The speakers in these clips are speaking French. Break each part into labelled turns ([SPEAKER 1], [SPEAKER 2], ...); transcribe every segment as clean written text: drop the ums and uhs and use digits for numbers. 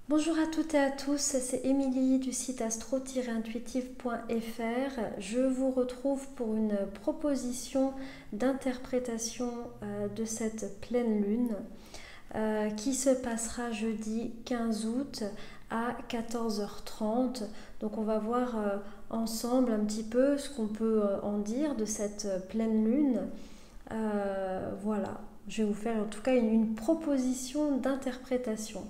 [SPEAKER 1] Bonjour à toutes et à tous, c'est Émilie du site astro-intuitive.fr. Je vous retrouve pour une proposition d'interprétation de cette pleine lune qui se passera jeudi 15 août à 14h30. Donc on va voir ensemble un petit peu ce qu'on peut en dire de cette pleine lune. Voilà, je vais vous faire en tout cas une proposition d'interprétation.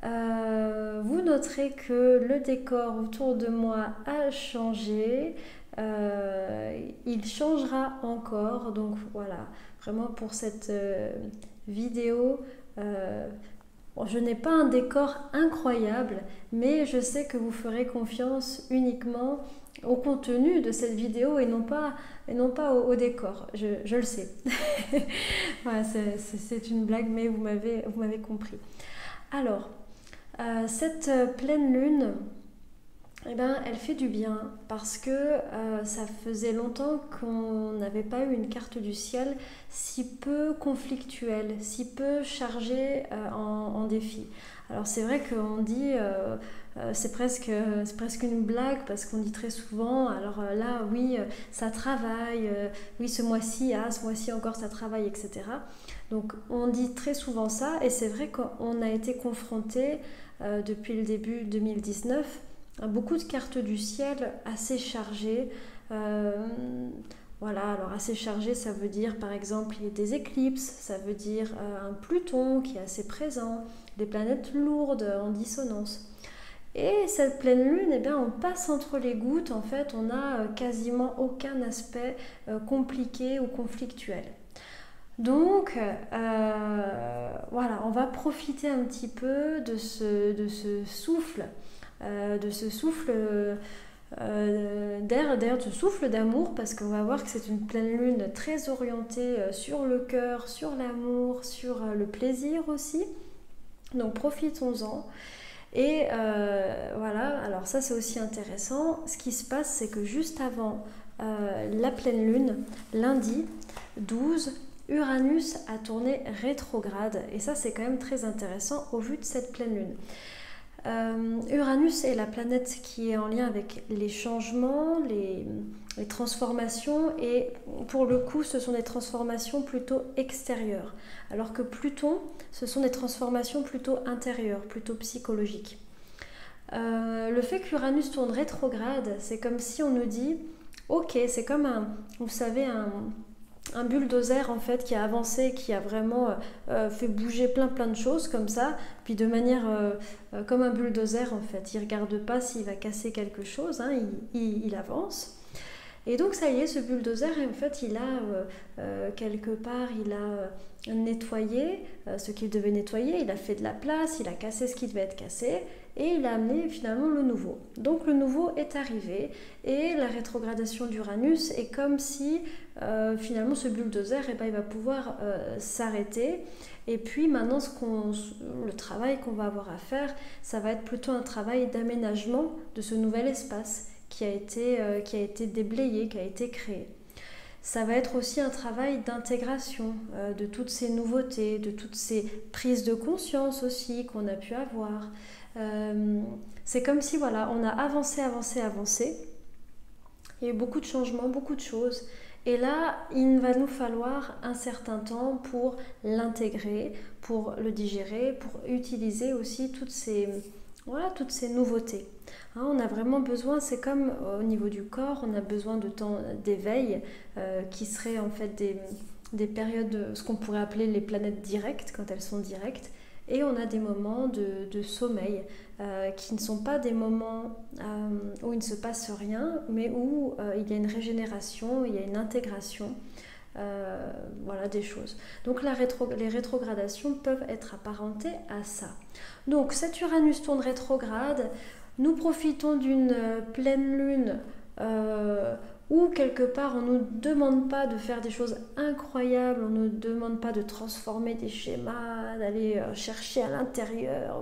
[SPEAKER 1] Vous noterez que le décor autour de moi a changé. Il changera encore. Donc voilà, vraiment pour cette vidéo, bon, je n'ai pas un décor incroyable, mais je sais que vous ferez confiance uniquement au contenu de cette vidéo et non pas au décor. Je le sais. Voilà, c'est une blague, mais vous m'avez compris. Alors, cette pleine lune, eh ben, elle fait du bien parce que ça faisait longtemps qu'on n'avait pas eu une carte du ciel si peu conflictuelle, si peu chargée en défis. Alors c'est vrai qu'on dit, c'est presque une blague parce qu'on dit très souvent, alors là oui, ça travaille, oui ce mois-ci, ah, ce mois-ci encore ça travaille, etc. Donc on dit très souvent ça et c'est vrai qu'on a été confronté depuis le début 2019 à beaucoup de cartes du ciel assez chargées. Voilà, alors assez chargé, ça veut dire par exemple il y a des éclipses, ça veut dire un Pluton qui est assez présent, des planètes lourdes en dissonance. Et cette pleine lune, eh bien, on passe entre les gouttes, en fait, on n'a quasiment aucun aspect compliqué ou conflictuel. Donc, voilà, on va profiter un petit peu de ce souffle, d'air, d'ailleurs de ce souffle d'amour, parce qu'on va voir que c'est une pleine lune très orientée sur le cœur, sur l'amour, sur le plaisir aussi. Donc profitons-en. Et voilà, alors ça c'est aussi intéressant. Ce qui se passe, c'est que juste avant la pleine lune, lundi 12, Uranus a tourné rétrograde. Et ça c'est quand même très intéressant au vu de cette pleine lune. Uranus est la planète qui est en lien avec les changements, les transformations, et pour le coup, ce sont des transformations plutôt extérieures, alors que Pluton, ce sont des transformations plutôt intérieures, plutôt psychologiques. Le fait que l'Uranus tourne rétrograde, c'est comme si on nous dit, ok, c'est comme vous savez, un bulldozer en fait qui a avancé, qui a vraiment fait bouger plein de choses comme ça, puis de manière comme un bulldozer en fait, il regarde pas s'il va casser quelque chose, hein, il avance. Et donc ça y est, ce bulldozer, en fait, il a quelque part, il a nettoyé ce qu'il devait nettoyer, il a fait de la place, il a cassé ce qui devait être cassé, et il a amené finalement le nouveau. Donc le nouveau est arrivé, et la rétrogradation d'Uranus est comme si finalement ce bulldozer, eh ben, il va pouvoir s'arrêter. Et puis maintenant, le travail qu'on va avoir à faire, ça va être plutôt un travail d'aménagement de ce nouvel espace qui a été déblayé, qui a été créé. Ça va être aussi un travail d'intégration de toutes ces nouveautés, de toutes ces prises de conscience aussi qu'on a pu avoir. C'est comme si voilà, on a avancé. Il y a eu beaucoup de changements, beaucoup de choses. Et là, il va nous falloir un certain temps pour l'intégrer, pour le digérer, pour utiliser aussi toutes ces nouveautés. Hein, on a vraiment besoin, c'est comme au niveau du corps, on a besoin de temps d'éveil qui serait en fait des périodes, ce qu'on pourrait appeler les planètes directes quand elles sont directes. Et on a des moments de sommeil qui ne sont pas des moments où il ne se passe rien, mais où il y a une régénération, il y a une intégration voilà, des choses. Donc les rétrogradations peuvent être apparentées à ça. Donc cet Uranus tourne rétrograde, nous profitons d'une pleine lune où quelque part on ne nous demande pas de faire des choses incroyables, on ne nous demande pas de transformer des schémas, d'aller chercher à l'intérieur,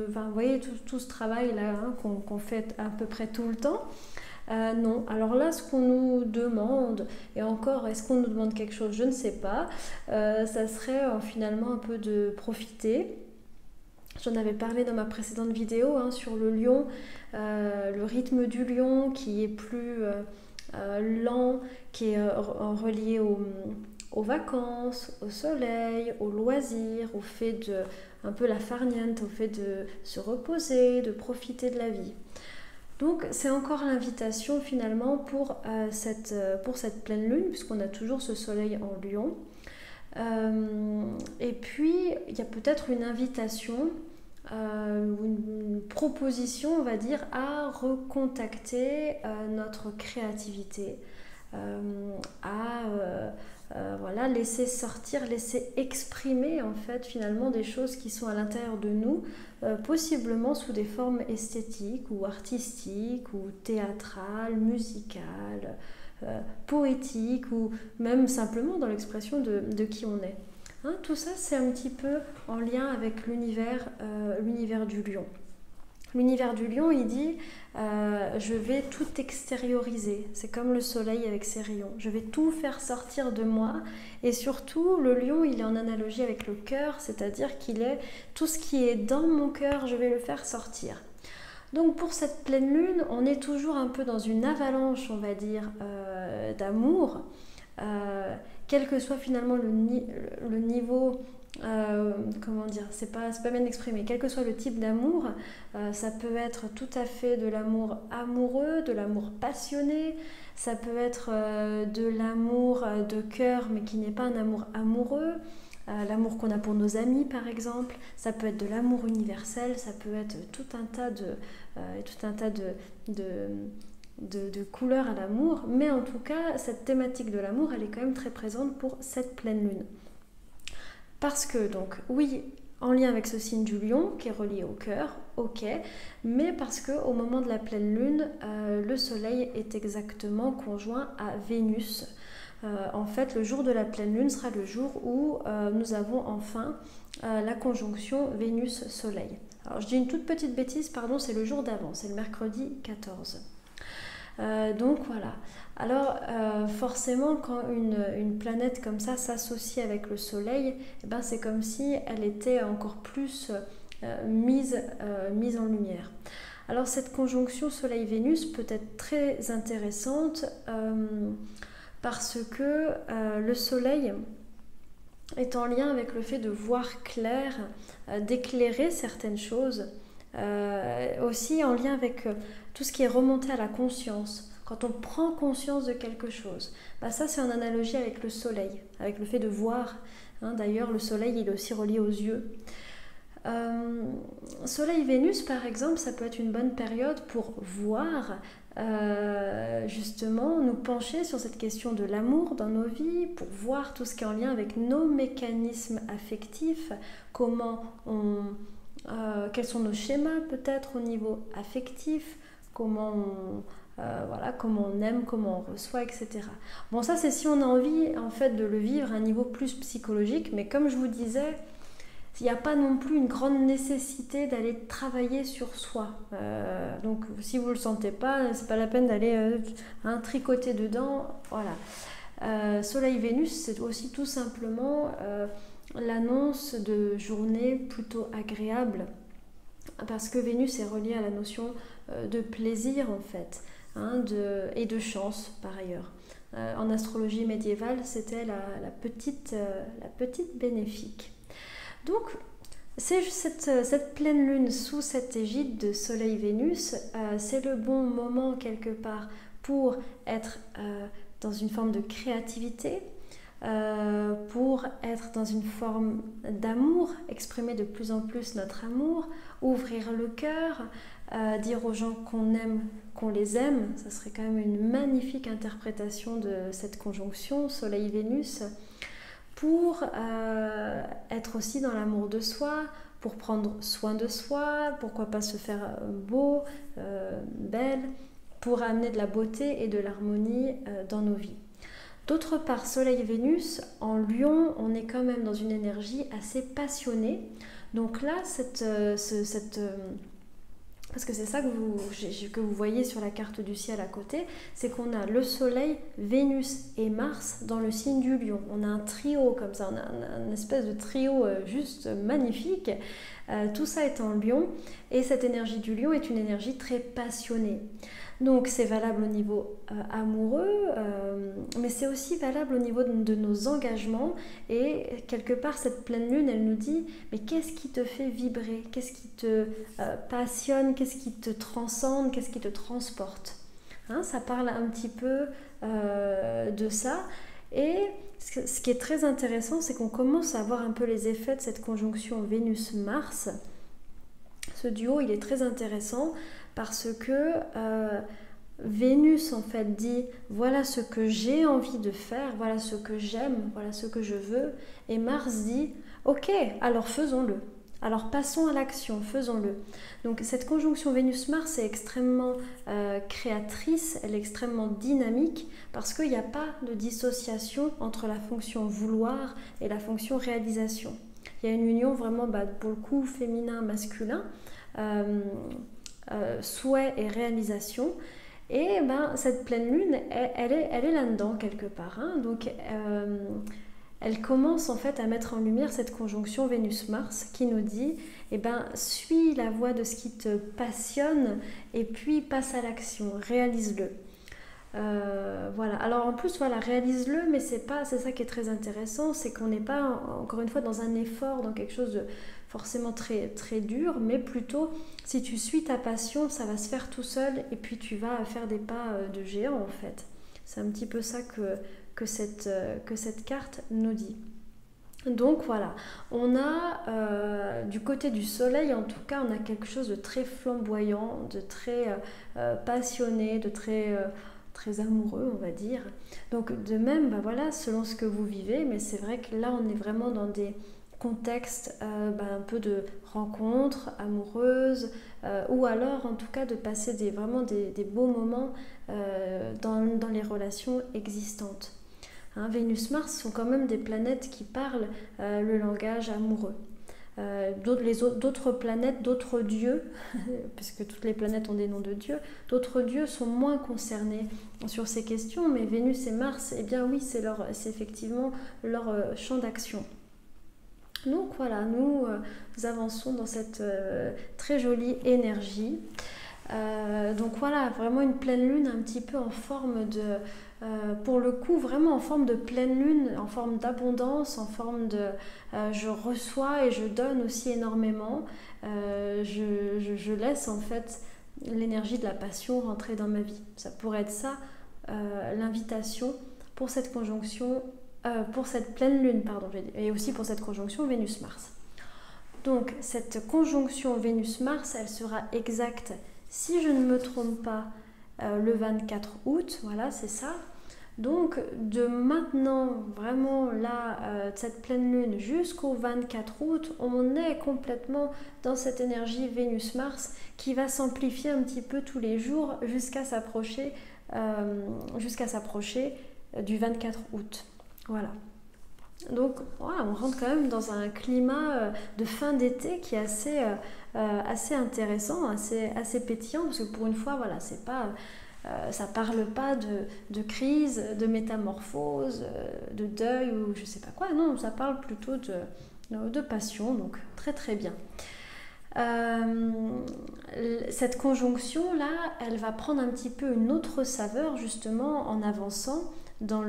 [SPEAKER 1] enfin, vous voyez tout ce travail là hein, qu'on fait à peu près tout le temps. Non, alors là ce qu'on nous demande, et encore est-ce qu'on nous demande quelque chose, je ne sais pas, ça serait finalement un peu de profiter J'en avais parlé dans ma précédente vidéo hein, sur le lion, le rythme du lion qui est plus lent, qui est relié aux vacances, au soleil, au loisir, au fait de, un peu la farniente, au fait de se reposer, de profiter de la vie. Donc c'est encore l'invitation finalement pour cette pleine lune, puisqu'on a toujours ce soleil en lion. Et puis il y a peut-être une invitation, une proposition on va dire, à recontacter notre créativité, voilà, laisser sortir, laisser exprimer en fait finalement des choses qui sont à l'intérieur de nous, possiblement sous des formes esthétiques ou artistiques ou théâtrales, musicales, poétiques ou même simplement dans l'expression de qui on est. Hein, tout ça c'est un petit peu en lien avec l'univers du lion. L'univers du lion, il dit je vais tout extérioriser. C'est comme le soleil avec ses rayons. Je vais tout faire sortir de moi. Et surtout, le lion, il est en analogie avec le cœur, c'est-à-dire qu'il est tout ce qui est dans mon cœur, je vais le faire sortir. Donc pour cette pleine lune, on est toujours un peu dans une avalanche, on va dire, d'amour. Quel que soit finalement le niveau... comment dire, c'est pas bien exprimé, quel que soit le type d'amour, ça peut être tout à fait de l'amour amoureux, de l'amour passionné, ça peut être de l'amour de cœur mais qui n'est pas un amour amoureux, l'amour qu'on a pour nos amis par exemple, ça peut être de l'amour universel, ça peut être tout un tas de couleurs à l'amour, mais en tout cas cette thématique de l'amour elle est quand même très présente pour cette pleine lune. Parce que, donc, oui, en lien avec ce signe du lion, qui est relié au cœur, ok, mais parce qu'au moment de la pleine lune, le soleil est exactement conjoint à Vénus. En fait, le jour de la pleine lune sera le jour où nous avons enfin la conjonction Vénus-Soleil. Alors, je dis une toute petite bêtise, pardon, c'est le jour d'avant, c'est le mercredi 14. Donc voilà. Alors forcément quand une planète comme ça s'associe avec le soleil, eh ben, c'est comme si elle était encore plus mise en lumière. Alors cette conjonction soleil-Vénus peut être très intéressante parce que le soleil est en lien avec le fait de voir clair, d'éclairer certaines choses, aussi en lien avec tout ce qui est remonté à la conscience. Quand on prend conscience de quelque chose, bah ça c'est en analogie avec le soleil, avec le fait de voir. Hein, d'ailleurs, le soleil il est aussi relié aux yeux. Soleil-Vénus par exemple, ça peut être une bonne période pour voir, justement, nous pencher sur cette question de l'amour dans nos vies, pour voir tout ce qui est en lien avec nos mécanismes affectifs, quels sont nos schémas peut-être au niveau affectif, comment on aime, comment on reçoit, etc. Bon, ça c'est si on a envie en fait de le vivre à un niveau plus psychologique, mais comme je vous disais, il n'y a pas non plus une grande nécessité d'aller travailler sur soi. Donc si vous ne le sentez pas, c'est pas la peine d'aller tricoter dedans. Voilà. Soleil-Vénus, c'est aussi tout simplement l'annonce de journées plutôt agréables, parce que Vénus est reliée à la notion de plaisir en fait. Et de chance par ailleurs. En astrologie médiévale, c'était la petite bénéfique. Donc, c'est cette pleine lune sous cette égide de Soleil-Vénus, c'est le bon moment quelque part pour être dans une forme de créativité, pour être dans une forme d'amour, exprimer de plus en plus notre amour, ouvrir le cœur, dire aux gens qu'on aime, qu'on les aime. Ça serait quand même une magnifique interprétation de cette conjonction Soleil-Vénus, pour être aussi dans l'amour de soi, pour prendre soin de soi, pourquoi pas se faire beau, belle, pour amener de la beauté et de l'harmonie dans nos vies. D'autre part, Soleil-Vénus, en Lion, on est quand même dans une énergie assez passionnée. Donc là, parce que c'est ça que vous voyez sur la carte du ciel à côté, c'est qu'on a le Soleil, Vénus et Mars dans le signe du Lion. On a un trio comme ça, on a une espèce de trio juste magnifique. Tout ça est en lion et cette énergie du lion est une énergie très passionnée. Donc c'est valable au niveau amoureux, mais c'est aussi valable au niveau de nos engagements. Et quelque part, cette pleine lune, elle nous dit, mais qu'est-ce qui te fait vibrer? Qu'est-ce qui te passionne? Qu'est-ce qui te transcende? Qu'est-ce qui te transporte? Hein, ça parle un petit peu de ça. Et ce qui est très intéressant, c'est qu'on commence à voir un peu les effets de cette conjonction Vénus-Mars. Ce duo, il est très intéressant parce que Vénus en fait dit voilà ce que j'ai envie de faire, voilà ce que j'aime, voilà ce que je veux, et Mars dit ok, alors faisons-le, alors passons à l'action, faisons-le. Donc cette conjonction Vénus-Mars est extrêmement créatrice, elle est extrêmement dynamique parce qu'il n'y a pas de dissociation entre la fonction vouloir et la fonction réalisation. Il y a une union vraiment pour le coup féminin-masculin. Souhait et réalisation, et cette pleine lune elle est là-dedans quelque part, hein. Donc elle commence en fait à mettre en lumière cette conjonction Vénus-Mars qui nous dit suis la voie de ce qui te passionne et puis passe à l'action, réalise-le. Voilà. Alors en plus réalise-le, mais c'est ça qui est très intéressant, c'est qu'on n'est pas encore une fois dans un effort, dans quelque chose de forcément très, très dur, mais plutôt si tu suis ta passion, ça va se faire tout seul et puis tu vas faire des pas de géant en fait. C'est un petit peu ça que cette carte nous dit. Donc voilà, on a du côté du soleil en tout cas, on a quelque chose de très flamboyant, de très passionné, de très amoureux, on va dire. Donc de même, selon ce que vous vivez, mais c'est vrai que là on est vraiment dans des contextes un peu de rencontres amoureuses, ou alors en tout cas de passer vraiment des beaux moments dans les relations existantes. Hein, Vénus-Mars sont quand même des planètes qui parlent le langage amoureux. D'autres planètes, d'autres dieux, puisque toutes les planètes ont des noms de dieux, d'autres dieux sont moins concernés sur ces questions, mais Vénus et Mars, eh bien oui, c'est effectivement leur champ d'action. Donc voilà, nous avançons dans cette très jolie énergie. Donc voilà, vraiment une pleine lune un petit peu en forme de... pour le coup, vraiment en forme de pleine lune, en forme d'abondance, en forme de je reçois et je donne aussi énormément. Je laisse en fait l'énergie de la passion rentrer dans ma vie. Ça pourrait être ça, l'invitation pour cette conjonction, pour cette pleine lune, pardon, et aussi pour cette conjonction Vénus-Mars. Donc cette conjonction Vénus-Mars, elle sera exacte, si je ne me trompe pas, le 24 août, voilà, c'est ça. Donc de maintenant, vraiment là, cette pleine lune jusqu'au 24 août, on est complètement dans cette énergie Vénus-Mars qui va s'amplifier un petit peu tous les jours jusqu'à s'approcher du 24 août. Voilà. Donc voilà, on rentre quand même dans un climat de fin d'été qui est assez intéressant, assez pétillant, parce que pour une fois, voilà, c'est pas... ça parle pas de crise, de métamorphose, de deuil ou je sais pas quoi. Non, ça parle plutôt de passion, donc très très bien. Cette conjonction là, elle va prendre un petit peu une autre saveur justement en avançant dans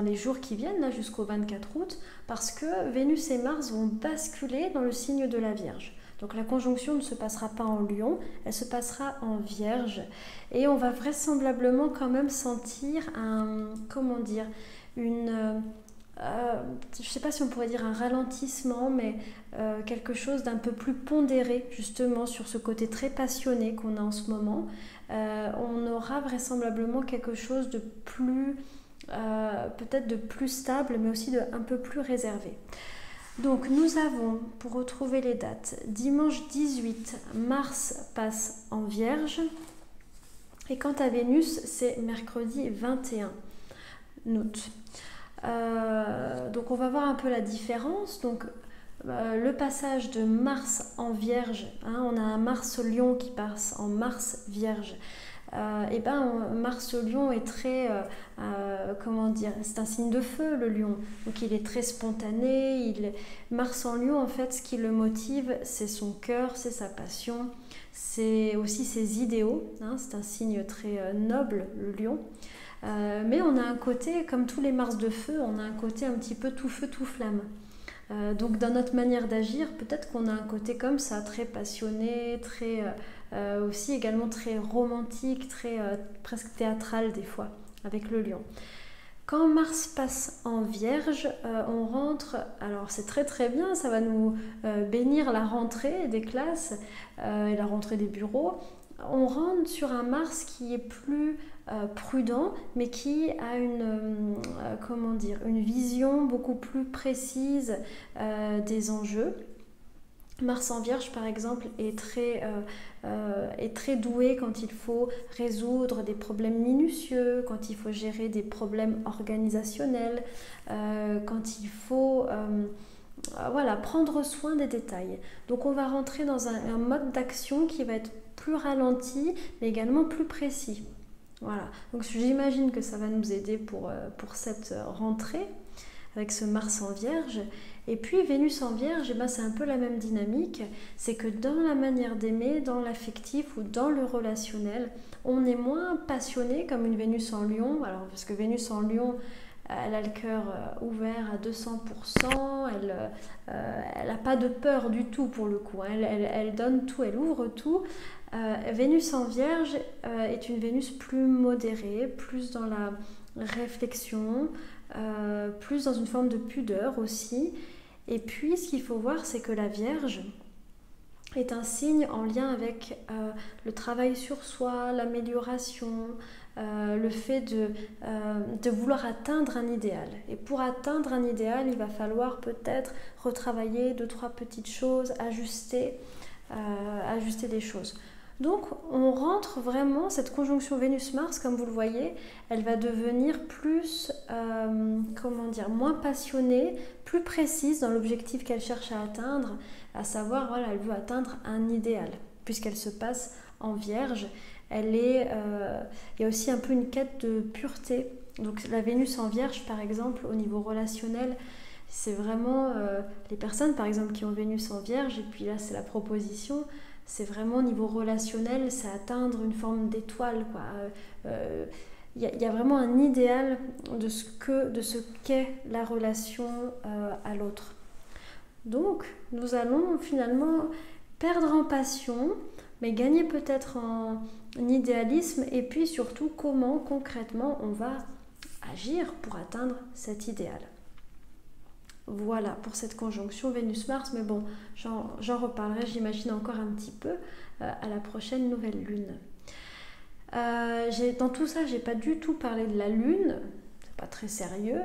[SPEAKER 1] les jours qui viennent là jusqu'au 24 août, parce que Vénus et Mars vont basculer dans le signe de la Vierge. Donc la conjonction ne se passera pas en Lion, elle se passera en Vierge. Et on va vraisemblablement quand même sentir je ne sais pas si on pourrait dire un ralentissement, mais quelque chose d'un peu plus pondéré justement sur ce côté très passionné qu'on a en ce moment. On aura vraisemblablement quelque chose de plus, peut-être de plus stable, mais aussi un peu plus réservé. Donc nous avons, pour retrouver les dates, dimanche 18, Mars passe en Vierge, et quant à Vénus, c'est mercredi 21 août. Donc on va voir un peu la différence. Donc le passage de Mars en Vierge, hein, on a un Mars Lion qui passe en Mars Vierge. et ben Mars Lion est très, comment dire, c'est un signe de feu le Lion, donc il est très spontané. Mars en Lion, en fait, ce qui le motive, c'est son cœur, c'est sa passion, c'est aussi ses idéaux, hein, c'est un signe très noble le Lion. Mais on a un côté, comme tous les Mars de feu, on a un côté un petit peu tout feu tout flamme. Donc dans notre manière d'agir, peut-être qu'on a un côté comme ça, très passionné, très aussi également très romantique, très presque théâtral des fois, avec le lion. Quand Mars passe en Vierge, on rentre, alors c'est très très bien, ça va nous bénir la rentrée des classes et la rentrée des bureaux. On rentre sur un Mars qui est plus prudent, mais qui a comment dire, une vision beaucoup plus précise des enjeux. Mars en Vierge, par exemple, est très doué quand il faut résoudre des problèmes minutieux, quand il faut gérer des problèmes organisationnels, quand il faut voilà, prendre soin des détails. Donc on va rentrer dans un mode d'action qui va être plus ralenti, mais également plus précis. Voilà, donc j'imagine que ça va nous aider pour cette rentrée avec ce Mars en Vierge. Et puis Vénus en Vierge, eh ben, c'est un peu la même dynamique, c'est que dans la manière d'aimer, dans l'affectif ou dans le relationnel, on est moins passionné comme une Vénus en Lion, alors parce que Vénus en Lion, elle a le cœur ouvert à 200%, elle n'a pas de peur du tout pour le coup, hein. Elle donne tout, elle ouvre tout. Vénus en Vierge est une Vénus plus modérée, plus dans la réflexion, plus dans une forme de pudeur aussi. Et puis ce qu'il faut voir, c'est que la Vierge est un signe en lien avec le travail sur soi, l'amélioration, le fait de vouloir atteindre un idéal. Et pour atteindre un idéal, il va falloir peut-être retravailler 2-3 petites choses, ajuster des choses. Donc on rentre vraiment, cette conjonction Vénus-Mars, comme vous le voyez, elle va devenir plus, comment dire, moins passionnée, plus précise dans l'objectif qu'elle cherche à atteindre, à savoir, voilà, elle veut atteindre un idéal, puisqu'elle se passe en Vierge. Il y a aussi un peu une quête de pureté. Donc la Vénus en Vierge, par exemple, au niveau relationnel, c'est vraiment les personnes, par exemple, qui ont Vénus en Vierge, et puis là c'est la proposition, c'est vraiment au niveau relationnel, c'est atteindre une forme d'étoile, quoi. Il y a vraiment un idéal de ce qu'est la relation à l'autre. Donc, nous allons finalement perdre en passion, mais gagner peut-être en idéalisme, et puis surtout comment concrètement on va agir pour atteindre cet idéal. Voilà pour cette conjonction Vénus-Mars, mais bon, j'en reparlerai, j'imagine, encore un petit peu à la prochaine nouvelle lune. Dans tout ça, j'ai pas du tout parlé de la lune, c'est pas très sérieux.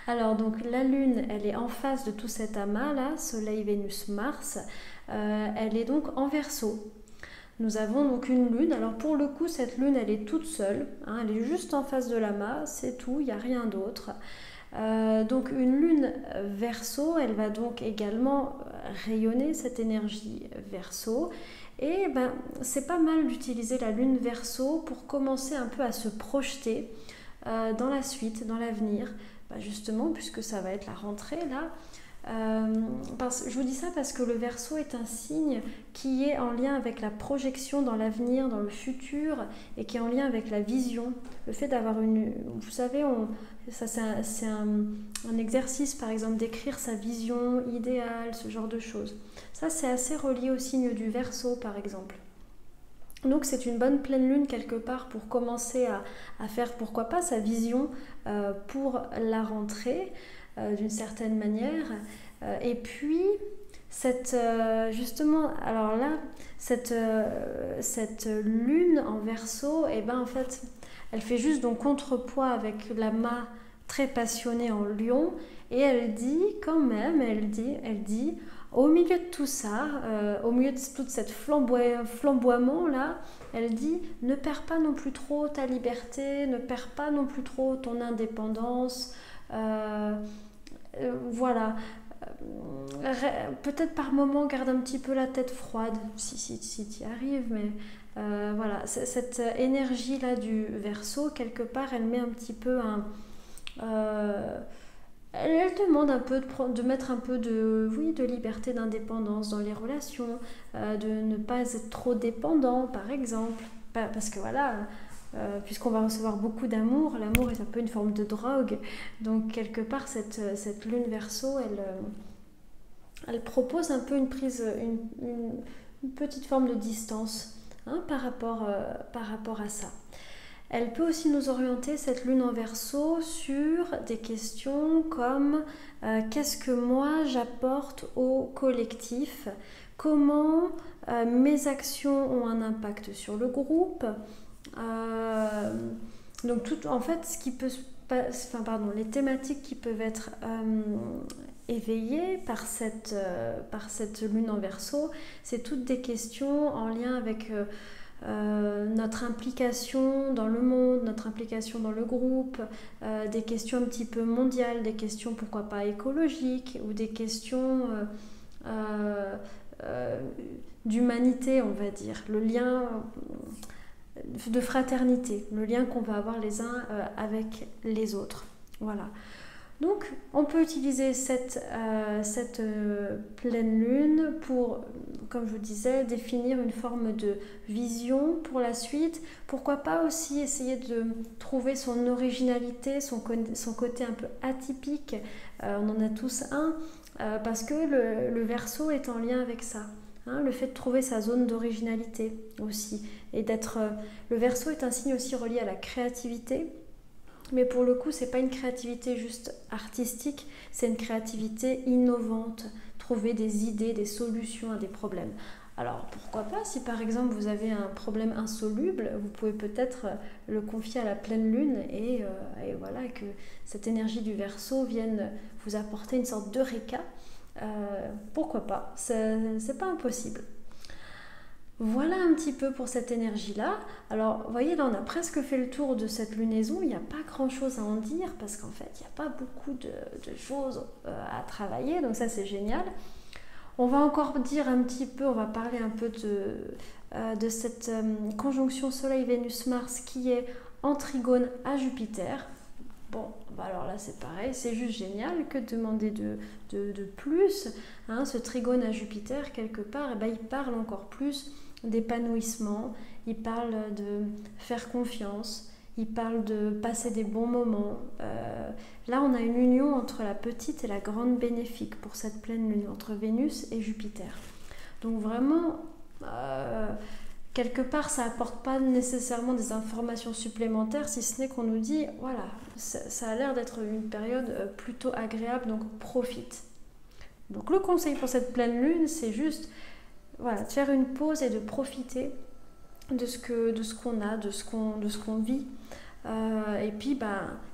[SPEAKER 1] Alors donc la lune, elle est en face de tout cet amas là, Soleil, Vénus, Mars, elle est donc en Verseau. Nous avons donc une lune, alors pour le coup cette lune elle est toute seule, hein, elle est juste en face de l'amas, c'est tout, il n'y a rien d'autre. Donc une lune Verseau, elle va donc également rayonner cette énergie Verseau. Et ben, c'est pas mal d'utiliser la lune Verseau pour commencer un peu à se projeter dans la suite, dans l'avenir, justement puisque ça va être la rentrée là. Je vous dis ça parce que le Verseau est un signe qui est en lien avec la projection dans l'avenir, dans le futur, et qui est en lien avec la vision. Le fait d'avoir vous savez, c'est un exercice par exemple d'écrire sa vision idéale, ce genre de choses. Ça c'est assez relié au signe du Verseau par exemple. Donc c'est une bonne pleine lune quelque part pour commencer à faire pourquoi pas sa vision pour la rentrée. D'une certaine manière, et puis justement, alors là cette lune en Verseau, et ben en fait elle fait juste donc contrepoids avec l'amas très passionné en Lion, et elle dit quand même, elle dit au milieu de tout ça, au milieu de toute cette flamboiement là, elle dit ne perds pas non plus trop ta liberté, ne perds pas non plus trop ton indépendance. Voilà, peut-être par moment garde un petit peu la tête froide si tu y arrives, mais Voilà, cette énergie-là du Verseau, quelque part, elle met un petit peu un... elle demande un peu de mettre un peu de liberté, d'indépendance dans les relations, de ne pas être trop dépendant, par exemple. Parce que voilà, puisqu'on va recevoir beaucoup d'amour, l'amour est un peu une forme de drogue. Donc quelque part, cette lune Verseau, elle propose un peu une prise, une petite forme de distance, hein, par rapport à ça. Elle peut aussi nous orienter, cette lune en Verseau, sur des questions comme qu'est-ce que moi j'apporte au collectif, comment mes actions ont un impact sur le groupe. Donc tout, en fait, ce qui peut, les thématiques qui peuvent être éveillées par cette lune en Verseau, c'est toutes des questions en lien avec notre implication dans le monde, notre implication dans le groupe, des questions un petit peu mondiales, des questions pourquoi pas écologiques, ou des questions d'humanité, on va dire, le lien de fraternité, le lien qu'on va avoir les uns avec les autres. Voilà. Donc, on peut utiliser cette pleine lune pour, comme je vous disais, définir une forme de vision pour la suite. Pourquoi pas aussi essayer de trouver son originalité, son côté un peu atypique. On en a tous un, parce que le Verseau est en lien avec ça. Hein, le fait de trouver sa zone d'originalité aussi. Et le Verseau est un signe aussi relié à la créativité. Mais pour le coup, c'est pas une créativité juste artistique, c'est une créativité innovante, trouver des idées, des solutions à des problèmes. Alors pourquoi pas, si par exemple vous avez un problème insoluble, vous pouvez peut-être le confier à la pleine lune et voilà, que cette énergie du Verseau vienne vous apporter une sorte d'eureka. Pourquoi pas, c'est pas impossible. Voilà un petit peu pour cette énergie-là. Alors, vous voyez, là, on a presque fait le tour de cette lunaison. Il n'y a pas grand-chose à en dire parce qu'en fait, il n'y a pas beaucoup de choses à travailler. Donc ça, c'est génial. On va encore dire un petit peu, on va parler un peu de cette conjonction Soleil-Vénus-Mars qui est en trigone à Jupiter. Bon, bah alors là c'est pareil, c'est juste génial, que demander de plus, hein, ce trigone à Jupiter, quelque part, eh ben, il parle encore plus d'épanouissement, il parle de faire confiance, il parle de passer des bons moments. Là on a une union entre la petite et la grande bénéfique pour cette pleine lune, entre Vénus et Jupiter. Donc vraiment... quelque part, ça n'apporte pas nécessairement des informations supplémentaires, si ce n'est qu'on nous dit, voilà, ça a l'air d'être une période plutôt agréable, donc profite. Donc le conseil pour cette pleine lune, c'est juste voilà, de faire une pause et de profiter de ce qu'on a, de ce qu'on vit. Et puis,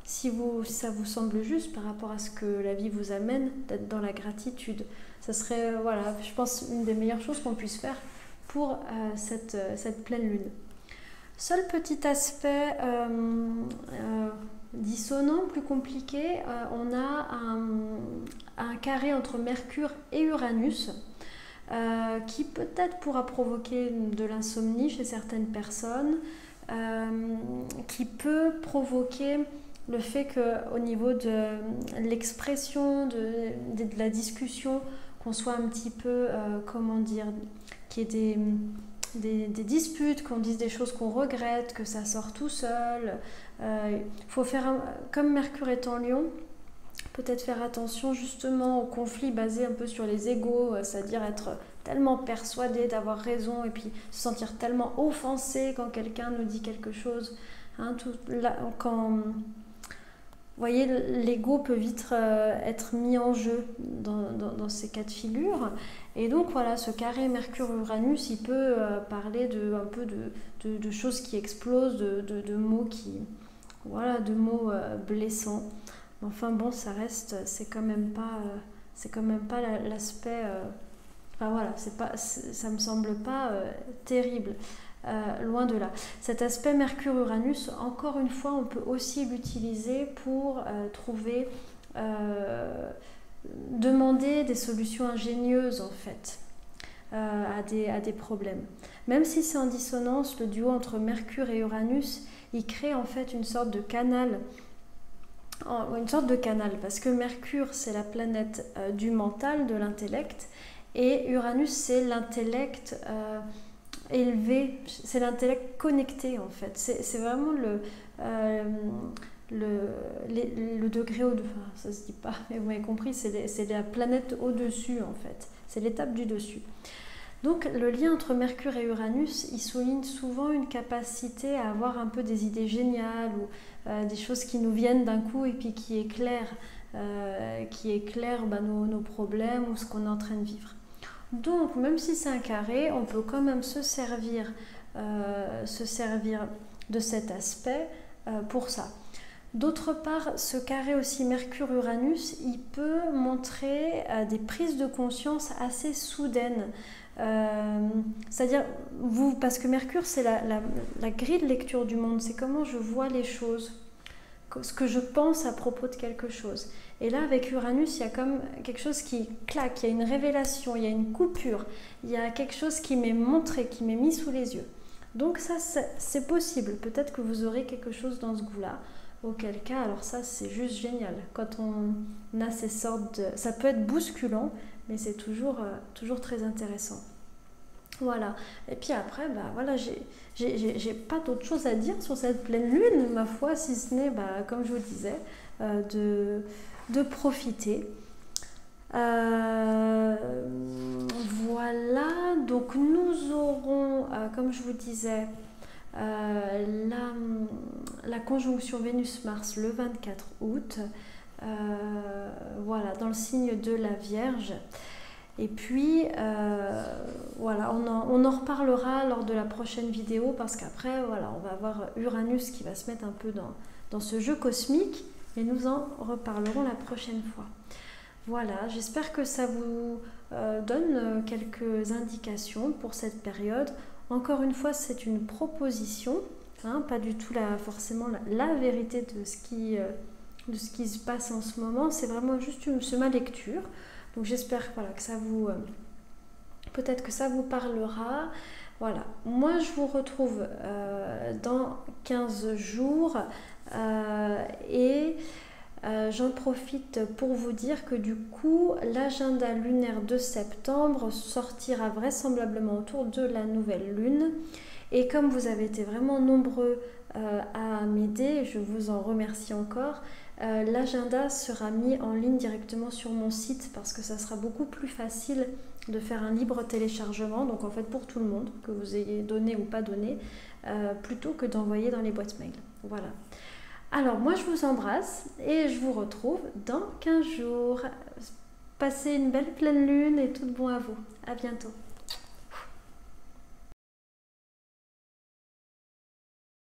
[SPEAKER 1] si ça vous semble juste par rapport à ce que la vie vous amène, d'être dans la gratitude, ça serait, voilà, je pense, une des meilleures choses qu'on puisse faire pour cette pleine lune. Seul petit aspect dissonant, plus compliqué, on a un carré entre Mercure et Uranus qui peut-être pourra provoquer de l'insomnie chez certaines personnes, qui peut provoquer le fait qu'au niveau de l'expression, de la discussion, qu'on soit un petit peu, qu'il y ait des disputes, qu'on dise des choses qu'on regrette, que ça sort tout seul. Faut faire, comme Mercure est en Lion, peut-être faire attention justement aux conflits basés un peu sur les égos, c'est-à-dire être tellement persuadé d'avoir raison et puis se sentir tellement offensé quand quelqu'un nous dit quelque chose. Hein, vous voyez, l'ego peut vite être mis en jeu dans ces cas de figure. Et donc voilà, ce carré Mercure-Uranus, il peut parler un peu de choses qui explosent, de mots de mots blessants. Enfin bon, ça reste, c'est quand même pas l'aspect. Ça me semble pas terrible. Loin de là. Cet aspect Mercure-Uranus, encore une fois, on peut aussi l'utiliser pour demander des solutions ingénieuses en fait. à des problèmes. Même si c'est en dissonance, le duo entre Mercure et Uranus, il crée en fait une sorte de canal. Parce que Mercure, c'est la planète du mental, de l'intellect, et Uranus, c'est l'intellect élevé, c'est l'intellect connecté en fait. C'est vraiment le degré au-dessus, enfin, ça se dit pas, mais vous m'avez compris, c'est la planète au-dessus en fait, c'est l'étape du dessus. Donc le lien entre Mercure et Uranus, il souligne souvent une capacité à avoir un peu des idées géniales ou des choses qui nous viennent d'un coup et puis qui éclairent nos problèmes ou ce qu'on est en train de vivre. Donc même si c'est un carré, on peut quand même se servir de cet aspect pour ça. D'autre part, ce carré aussi Mercure-Uranus, il peut montrer des prises de conscience assez soudaines. C'est-à-dire, parce que Mercure, c'est la grille de lecture du monde, c'est comment je vois les choses, ce que je pense à propos de quelque chose. Et là, avec Uranus, il y a comme quelque chose qui claque, il y a une révélation, il y a une coupure, il y a quelque chose qui m'est montré, qui m'est mis sous les yeux. Donc ça, c'est possible. Peut-être que vous aurez quelque chose dans ce goût-là. Auquel cas, alors ça, c'est juste génial. Quand on a ces sortes de... Ça peut être bousculant, mais c'est toujours très intéressant. Voilà. Et puis après, voilà, j'ai pas d'autre chose à dire sur cette pleine lune, ma foi, si ce n'est, comme je vous disais, de profiter. Voilà, donc nous aurons, comme je vous disais, la conjonction Vénus-Mars le 24 août, voilà, dans le signe de la Vierge. Et puis, voilà, on en reparlera lors de la prochaine vidéo parce qu'après, voilà, on va avoir Uranus qui va se mettre un peu dans ce jeu cosmique et nous en reparlerons la prochaine fois. Voilà, j'espère que ça vous donne quelques indications pour cette période. Encore une fois, c'est une proposition, hein, pas du tout forcément la vérité de ce qui se passe en ce moment. C'est vraiment juste ma lecture. Donc j'espère voilà, que ça vous... peut-être que ça vous parlera. Voilà, moi je vous retrouve dans 15 jours et j'en profite pour vous dire que du coup l'agenda lunaire de septembre sortira vraisemblablement autour de la nouvelle lune et comme vous avez été vraiment nombreux à m'aider, je vous en remercie encore, l'agenda sera mis en ligne directement sur mon site parce que ça sera beaucoup plus facile de faire un libre téléchargement, donc en fait pour tout le monde, que vous ayez donné ou pas donné, plutôt que d'envoyer dans les boîtes mail. Voilà. Alors moi je vous embrasse et je vous retrouve dans 15 jours. Passez une belle pleine lune et tout de bon à vous. À bientôt.